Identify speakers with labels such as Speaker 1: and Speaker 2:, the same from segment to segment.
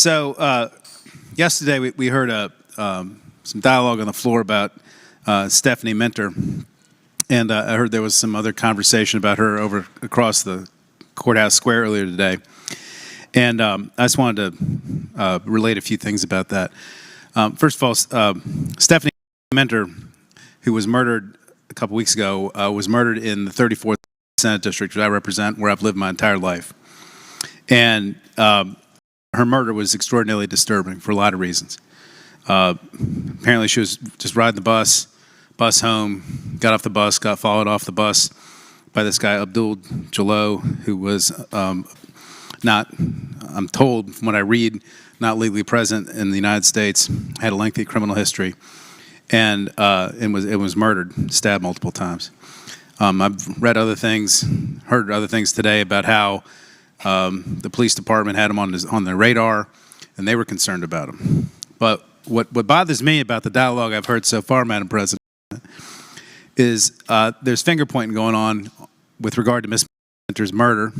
Speaker 1: So yesterday we heard some dialogue on the floor about Stephanie Minter, and I heard there was some other conversation about her over across the courthouse square earlier today. And I just wanted to relate a few things about that. First of all, Stephanie Minter, who was murdered a couple weeks ago, was murdered in the 34th Senate District, which I represent, where I've lived my entire life. And her murder was extraordinarily disturbing for a lot of reasons. Apparently she was just riding the bus home, got off the bus, got followed off the bus by this guy, Abdul Jallo, who was not, I'm told from what I read, not legally present in the United States, had a lengthy criminal history, and was murdered, stabbed multiple times. I've read other things, heard other things today about how the police department had him on their radar, and they were concerned about him. But what bothers me about the dialogue I've heard so far, Madam President, is there's finger pointing going on with regard to Ms. Minter's murder,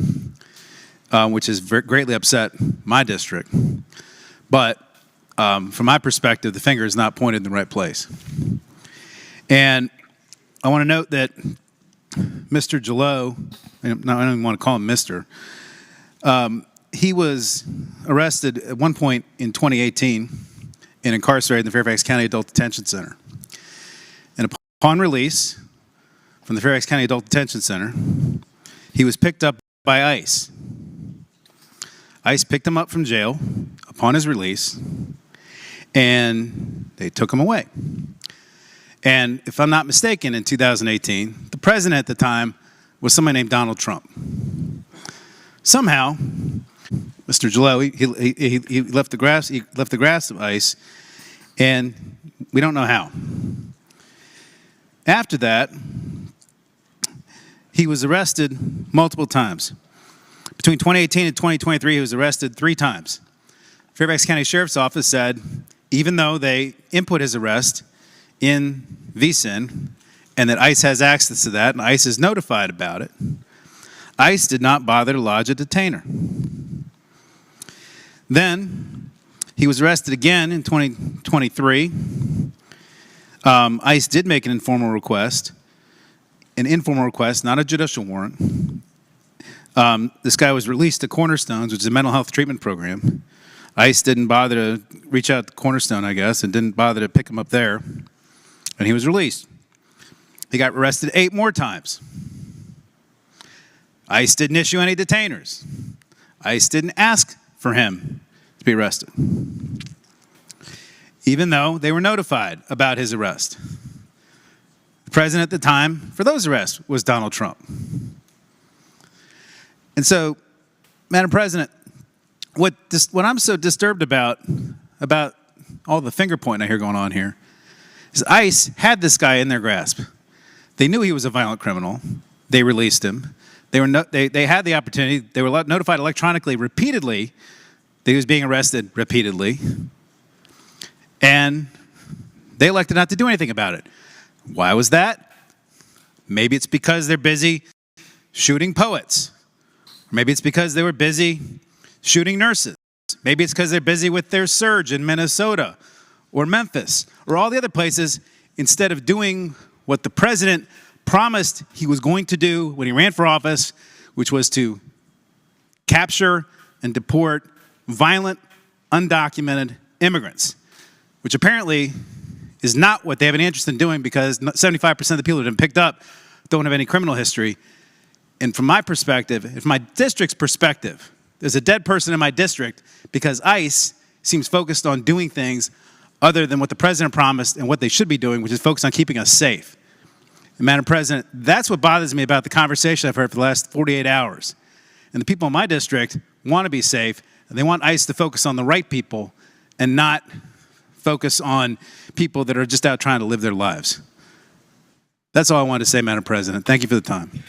Speaker 1: which has greatly upset my district. But from my perspective, the finger is not pointed in the right place. And I want to note that Mr. Jallo, I don't even want to call him Mr., he was arrested at one point in 2018 and incarcerated in the Fairfax County Adult Detention Center. And upon release from the Fairfax County Adult Detention Center, he was picked up by ICE. ICE picked him up from jail upon his release, and they took him away. And if I'm not mistaken, in 2018, the president at the time was somebody named Donald Trump. Somehow, Mr. Jallo, he left the grasp of ICE, and we don't know how. After that, he was arrested multiple times. Between 2018 and 2023, he was arrested 3 times. Fairfax County Sheriff's Office said, even though they input his arrest in VSIN, and that ICE has access to that, and ICE is notified about it, ICE did not bother to lodge a detainer. Then he was arrested again in 2023. ICE did make an informal request, not a judicial warrant. This guy was released to Cornerstones, which is a mental health treatment program. ICE didn't bother to reach out to Cornerstone, I guess, and didn't bother to pick him up there, and he was released. He got arrested 8 more times. ICE didn't issue any detainers. ICE didn't ask for him to be arrested, even though they were notified about his arrest. The president at the time for those arrests was Donald Trump. And so, Madam President, what I'm so disturbed about all the finger pointing I hear going on here is ICE had this guy in their grasp. They knew he was a violent criminal. They released him. They had the opportunity. They were notified electronically repeatedly that he was being arrested repeatedly. And they elected not to do anything about it. Why was that? Maybe it's because they're busy shooting poets. Maybe it's because they were busy shooting nurses. Maybe it's because they're busy with their surge in Minnesota or Memphis or all the other places, instead of doing what the president promised he was going to do when he ran for office, which was to capture and deport violent, undocumented immigrants, which apparently is not what they have any interest in doing, because 75% of the people who have been picked up don't have any criminal history. And from my perspective, if my district's perspective, there's a dead person in my district because ICE seems focused on doing things other than what the president promised and what they should be doing, which is focused on keeping us safe. And Madam President, that's what bothers me about the conversation I've heard for the last 48 hours. And the people in my district want to be safe, and they want ICE to focus on the right people and not focus on people that are just out trying to live their lives. That's all I wanted to say, Madam President. Thank you for the time.